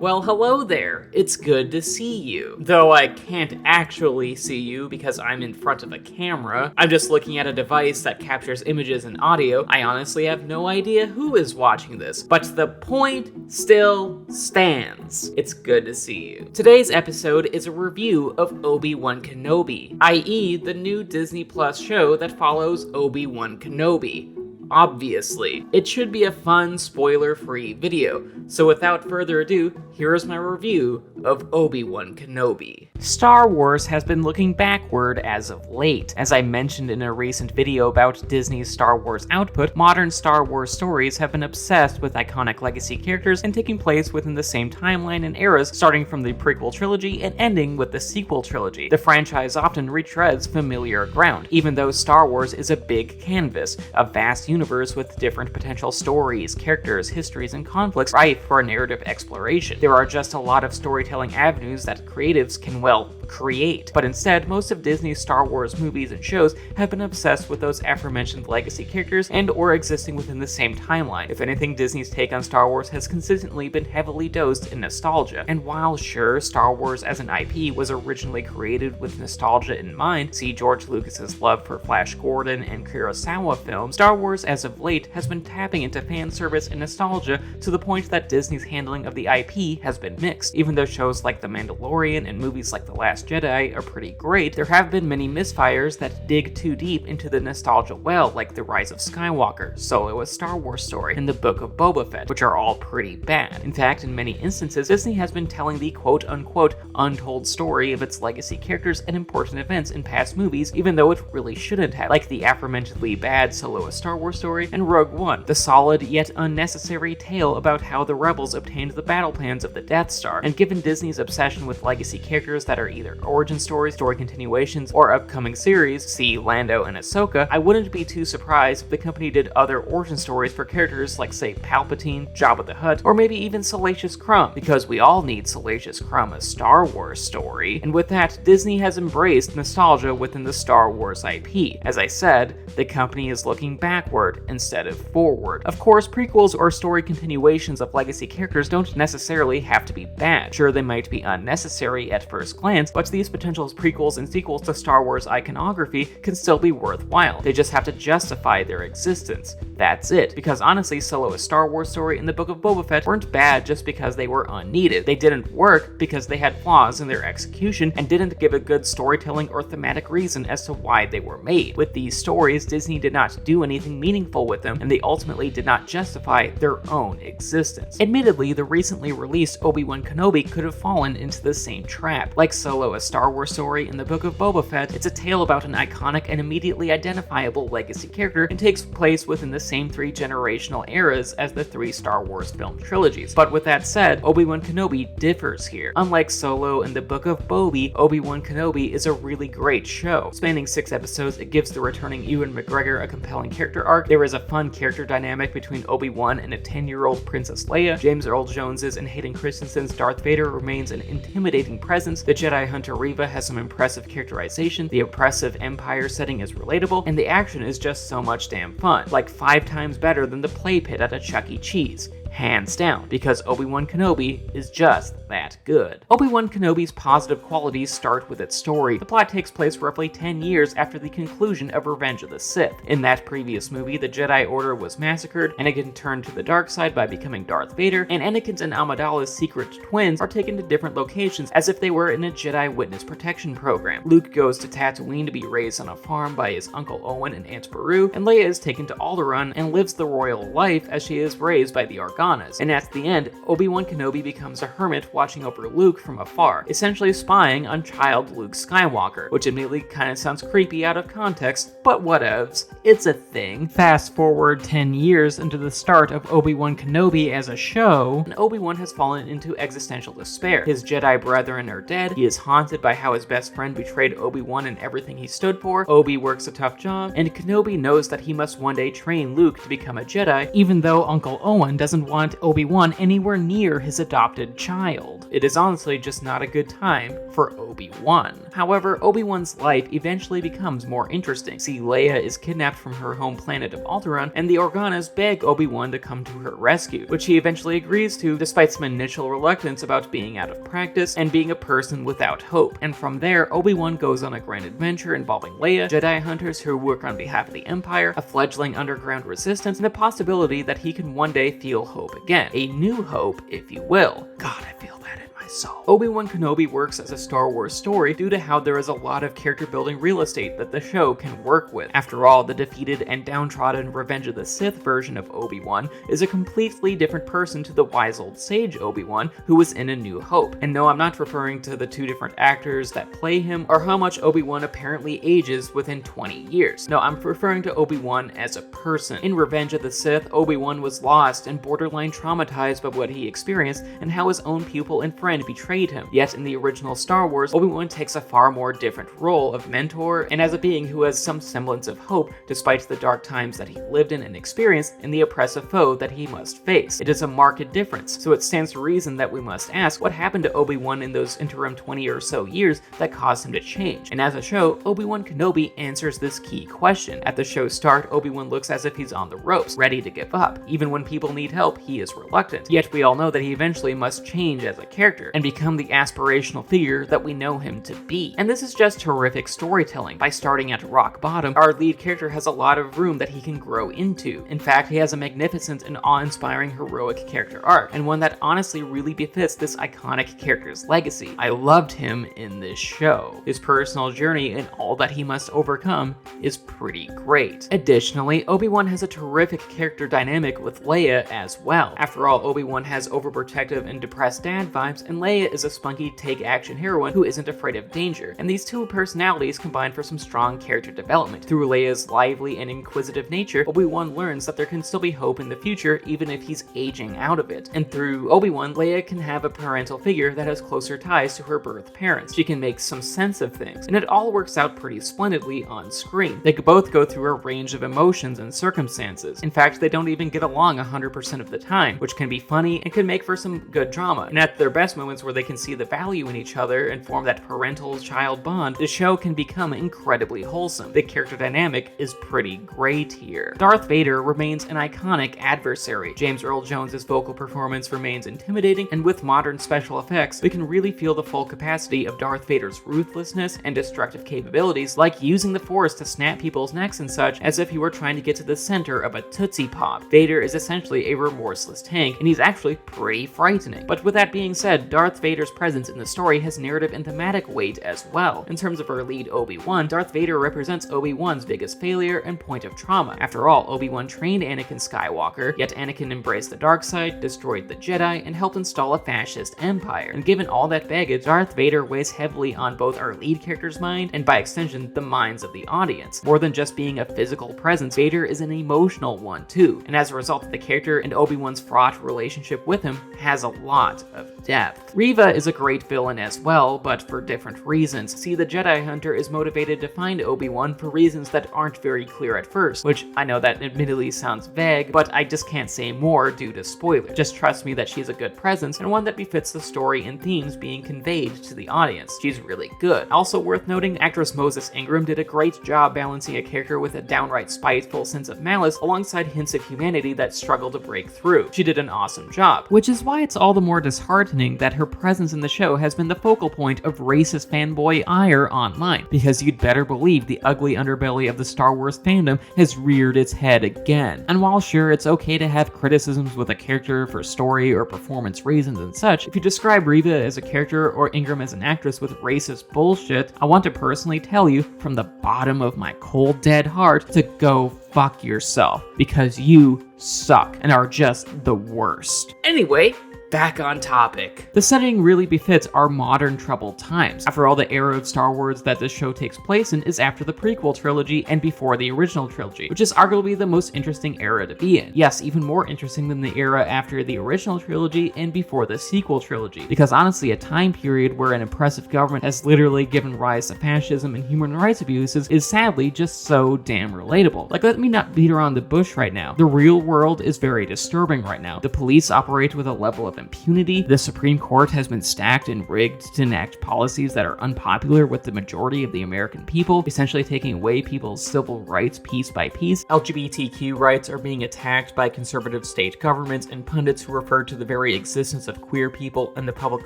Well, hello there. It's good to see you. Though I can't actually see you because I'm in front of a camera. I'm just looking at a device that captures images and audio. I honestly have no idea who is watching this, but the point still stands. It's good to see you. Today's episode is a review of Obi-Wan Kenobi, i.e. the new Disney Plus show that follows Obi-Wan Kenobi. Obviously. It should be a fun, spoiler-free video, so without further ado, here is my review of Obi-Wan Kenobi. Star Wars has been looking backward as of late. As I mentioned in a recent video about Disney's Star Wars output, modern Star Wars stories have been obsessed with iconic legacy characters and taking place within the same timeline and eras, starting from the prequel trilogy and ending with the sequel trilogy. The franchise often retreads familiar ground, even though Star Wars is a big canvas, a vast universe with different potential stories, characters, histories, and conflicts ripe for a narrative exploration. There are just a lot of storytelling avenues that creatives can, create. But instead, most of Disney's Star Wars movies and shows have been obsessed with those aforementioned legacy characters and or existing within the same timeline. If anything, Disney's take on Star Wars has consistently been heavily dosed in nostalgia. And while sure, Star Wars as an IP was originally created with nostalgia in mind, see George Lucas's love for Flash Gordon and Kurosawa films, Star Wars as of late has been tapping into fan service and nostalgia to the point that Disney's handling of the IP has been mixed. Even though shows like The Mandalorian and movies like The Last Jedi are pretty great, there have been many misfires that dig too deep into the nostalgia well, like The Rise of Skywalker, Solo: A Star Wars Story, and The Book of Boba Fett, which are all pretty bad. In fact, in many instances, Disney has been telling the quote-unquote untold story of its legacy characters and important events in past movies, even though it really shouldn't have, like the aforementionedly bad Solo: A Star Wars Story and Rogue One, the solid yet unnecessary tale about how the rebels obtained the battle plans of the Death Star. And given Disney's obsession with legacy characters that are either origin stories, story continuations, or upcoming series, see Lando and Ahsoka, I wouldn't be too surprised if the company did other origin stories for characters like, say, Palpatine, Jabba the Hutt, or maybe even Salacious Crumb, because we all need Salacious Crumb a Star Wars story. And with that, Disney has embraced nostalgia within the Star Wars IP. As I said, the company is looking backward instead of forward. Of course, prequels or story continuations of legacy characters don't necessarily have to be bad. Sure, they might be unnecessary at first glance, but these potential prequels and sequels to Star Wars iconography can still be worthwhile. They just have to justify their existence. That's it. Because honestly, Solo: A Star Wars Story and The Book of Boba Fett weren't bad just because they were unneeded. They didn't work because they had flaws in their execution and didn't give a good storytelling or thematic reason as to why they were made. With these stories, Disney did not do anything meaningful with them, and they ultimately did not justify their own existence. Admittedly, the recently released Obi-Wan Kenobi could have fallen into the same trap. Like Solo: A Star Wars Story and The Book of Boba Fett, it's a tale about an iconic and immediately identifiable legacy character and takes place within the same three generational eras as the three Star Wars film trilogies. But with that said, Obi-Wan Kenobi differs here. Unlike Solo and The Book of Boba, Obi-Wan Kenobi is a really great show. Spanning 6 episodes, it gives the returning Ewan McGregor a compelling character arc. There is a fun character dynamic between Obi-Wan and a 10-year-old Princess Leia. James Earl Jones's and Hayden Christensen's Darth Vader remains an intimidating presence. The Jedi Hunter Reva has some impressive characterization, the oppressive Empire setting is relatable, and the action is just so much damn fun. Like 5 times better than the play pit at a Chuck E. Cheese. Hands down, because Obi-Wan Kenobi is just that good. Obi-Wan Kenobi's positive qualities start with its story. The plot takes place roughly 10 years after the conclusion of Revenge of the Sith. In that previous movie, the Jedi Order was massacred, Anakin turned to the dark side by becoming Darth Vader, and Anakin's and Amidala's secret twins are taken to different locations as if they were in a Jedi Witness Protection program. Luke goes to Tatooine to be raised on a farm by his Uncle Owen and Aunt Beru, and Leia is taken to Alderaan and lives the royal life as she is raised by the Argonaut. And at the end, Obi-Wan Kenobi becomes a hermit watching over Luke from afar, essentially spying on child Luke Skywalker, which immediately kind of sounds creepy out of context, but whatevs, it's a thing. Fast forward 10 years into the start of Obi-Wan Kenobi as a show, and Obi-Wan has fallen into existential despair. His Jedi brethren are dead, he is haunted by how his best friend betrayed Obi-Wan and everything he stood for, Obi works a tough job, and Kenobi knows that he must one day train Luke to become a Jedi, even though Uncle Owen doesn't want want Obi-Wan anywhere near his adopted child. It is honestly just not a good time for Obi-Wan. However, Obi-Wan's life eventually becomes more interesting. See, Leia is kidnapped from her home planet of Alderaan, and the Organas beg Obi-Wan to come to her rescue, which he eventually agrees to despite some initial reluctance about being out of practice and being a person without hope. And from there, Obi-Wan goes on a grand adventure involving Leia, Jedi hunters who work on behalf of the Empire, a fledgling underground resistance, and the possibility that he can one day feel hope again. A new hope, if you will. God, I feel that in my soul. Obi-Wan Kenobi works as a Star Wars story due to how there is a lot of character building real estate that the show can work with. After all, the defeated and downtrodden Revenge of the Sith version of Obi-Wan is a completely different person to the wise old sage Obi-Wan who was in A New Hope. And no, I'm not referring to the two different actors that play him or how much Obi-Wan apparently ages within 20 years. No, I'm referring to Obi-Wan as a person. In Revenge of the Sith, Obi-Wan was lost and borderline traumatized by what he experienced and how his own pupil and friend betrayed him. Yet in the original Star Wars, Obi-Wan takes a far more different role of mentor and as a being who has some semblance of hope despite the dark times that he lived in and experienced and the oppressive foe that he must face. It is a marked difference, so it stands to reason that we must ask what happened to Obi-Wan in those interim 20 or so years that caused him to change. And as a show, Obi-Wan Kenobi answers this key question. At the show's start, Obi-Wan looks as if he's on the ropes, ready to give up. Even when people need help, he is reluctant. Yet we all know that he eventually must change as a character and become the aspirational figure that we know him to be. And this is just terrific storytelling. By starting at rock bottom, our lead character has a lot of room that he can grow into. In fact, he has a magnificent and awe-inspiring heroic character arc, and one that honestly really befits this iconic character's legacy. I loved him in this show. His personal journey and all that he must overcome is pretty great. Additionally, Obi-Wan has a terrific character dynamic with Leia as well. After all, Obi-Wan has overprotective and depressed dad vibes, and Leia is a spunky take-action heroine who isn't afraid of danger, and these two personalities combine for some strong character development. Through Leia's lively and inquisitive nature, Obi-Wan learns that there can still be hope in the future even if he's aging out of it. And through Obi-Wan, Leia can have a parental figure that has closer ties to her birth parents. She can make some sense of things, and it all works out pretty splendidly on screen. They both go through a range of emotions and circumstances. In fact, they don't even get along 100% of the time, which can be funny and can make for some good drama. And at their best moments where they can see the value in each other and form that parental-child bond, the show can become incredibly wholesome. The character dynamic is pretty great here. Darth Vader remains an iconic adversary. James Earl Jones' vocal performance remains intimidating, and with modern special effects, we can really feel the full capacity of Darth Vader's ruthlessness and destructive capabilities, like using the Force to snap people's necks and such as if he were trying to get to the center of a Tootsie Pop. Vader is essentially a remorseless tank, and he's actually pretty frightening. But with that being said, Darth Vader's presence in the story has narrative and thematic weight as well. In terms of our lead Obi-Wan, Darth Vader represents Obi-Wan's biggest failure and point of trauma. After all, Obi-Wan trained Anakin Skywalker, yet Anakin embraced the dark side, destroyed the Jedi, and helped install a fascist empire. And given all that baggage, Darth Vader weighs heavily on both our lead character's mind and by extension, the minds of the audience. More than just being a physical presence, Vader is an emotional one too, and as a result, the character and Obi-Wan's fraught relationship with him has a lot of depth. Reva is a great villain as well, but for different reasons. See, the Jedi Hunter is motivated to find Obi-Wan for reasons that aren't very clear at first, which I know that admittedly sounds vague, but I just can't say more due to spoilers. Just trust me that she's a good presence and one that befits the story and themes being conveyed to the audience. She's really good. Also worth noting, actress Moses Ingram did a great job balancing a character with a downright spiteful sense of malice alongside hints of humanity that struggle to break through. She did an awesome job, which is why it's all the more disheartening that her presence in the show has been the focal point of racist fanboy ire online, because you'd better believe the ugly underbelly of the Star Wars fandom has reared its head again. And while sure, it's okay to have criticisms with a character for story or performance reasons and such, if you describe Reva as a character or Ingram as an actress with racist bullshit, I want to personally tell you from the bottom of my cold dead heart to go fuck yourself, because you suck and are just the worst. Anyway, Back on topic. The setting really befits our modern troubled times. After all, the era of Star Wars that this show takes place in is after the prequel trilogy and before the original trilogy, which is arguably the most interesting era to be in. Yes, even more interesting than the era after the original trilogy and before the sequel trilogy, because honestly, a time period where an oppressive government has literally given rise to fascism and human rights abuses is sadly just so damn relatable. Like, let me not beat around the bush right now. The real world is very disturbing right now. The police operate with a level of impunity. The Supreme Court has been stacked and rigged to enact policies that are unpopular with the majority of the American people, essentially taking away people's civil rights piece by piece. LGBTQ rights are being attacked by conservative state governments and pundits who refer to the very existence of queer people and the public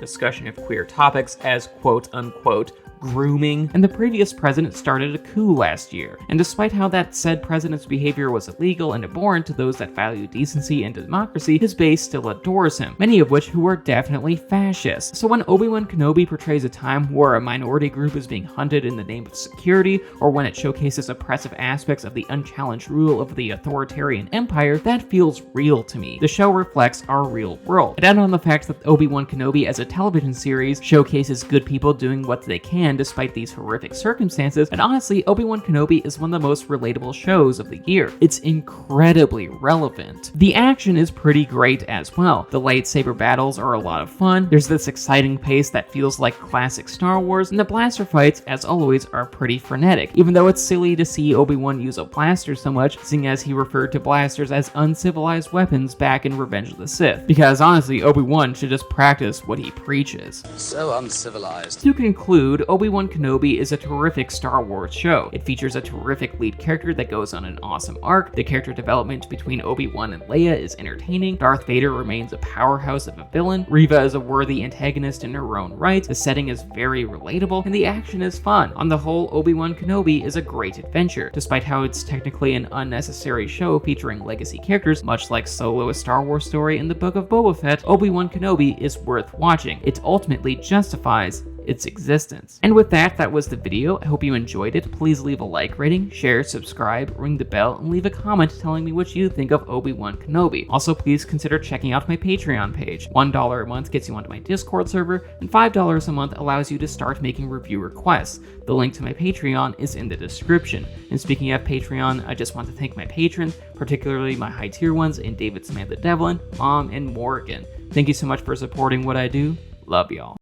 discussion of queer topics as quote-unquote grooming, and the previous president started a coup last year. And despite how that said president's behavior was illegal and abhorrent to those that value decency and democracy, his base still adores him, many of which who are definitely fascist. So when Obi-Wan Kenobi portrays a time where a minority group is being hunted in the name of security, or when it showcases oppressive aspects of the unchallenged rule of the authoritarian empire, that feels real to me. The show reflects our real world. And on the fact that Obi-Wan Kenobi as a television series showcases good people doing what they can despite these horrific circumstances, and honestly, Obi-Wan Kenobi is one of the most relatable shows of the year. It's incredibly relevant. The action is pretty great as well. The lightsaber battles are a lot of fun, there's this exciting pace that feels like classic Star Wars, and the blaster fights, as always, are pretty frenetic, even though it's silly to see Obi-Wan use a blaster so much, seeing as he referred to blasters as uncivilized weapons back in Revenge of the Sith. Because honestly, Obi-Wan should just practice what he preaches. So uncivilized. To conclude, Obi-Wan Kenobi is a terrific Star Wars show. It features a terrific lead character that goes on an awesome arc, the character development between Obi-Wan and Leia is entertaining, Darth Vader remains a powerhouse of a villain, Reva is a worthy antagonist in her own right, the setting is very relatable, and the action is fun. On the whole, Obi-Wan Kenobi is a great adventure, despite how it's technically an unnecessary show featuring legacy characters, much like Solo: A Star Wars Story in the Book of Boba Fett. Obi-Wan Kenobi is worth watching. It ultimately justifies its existence. And with that, that was the video. I hope you enjoyed it. Please leave a like rating, share, subscribe, ring the bell, and leave a comment telling me what you think of Obi-Wan Kenobi. Also, please consider checking out my Patreon page. $1 a month gets you onto my Discord server, and $5 a month allows you to start making review requests. The link to my Patreon is in the description. And speaking of Patreon, I just want to thank my patrons, particularly my high tier ones in David Samantha Devlin, Mom, and Morgan. Thank you so much for supporting what I do. Love y'all.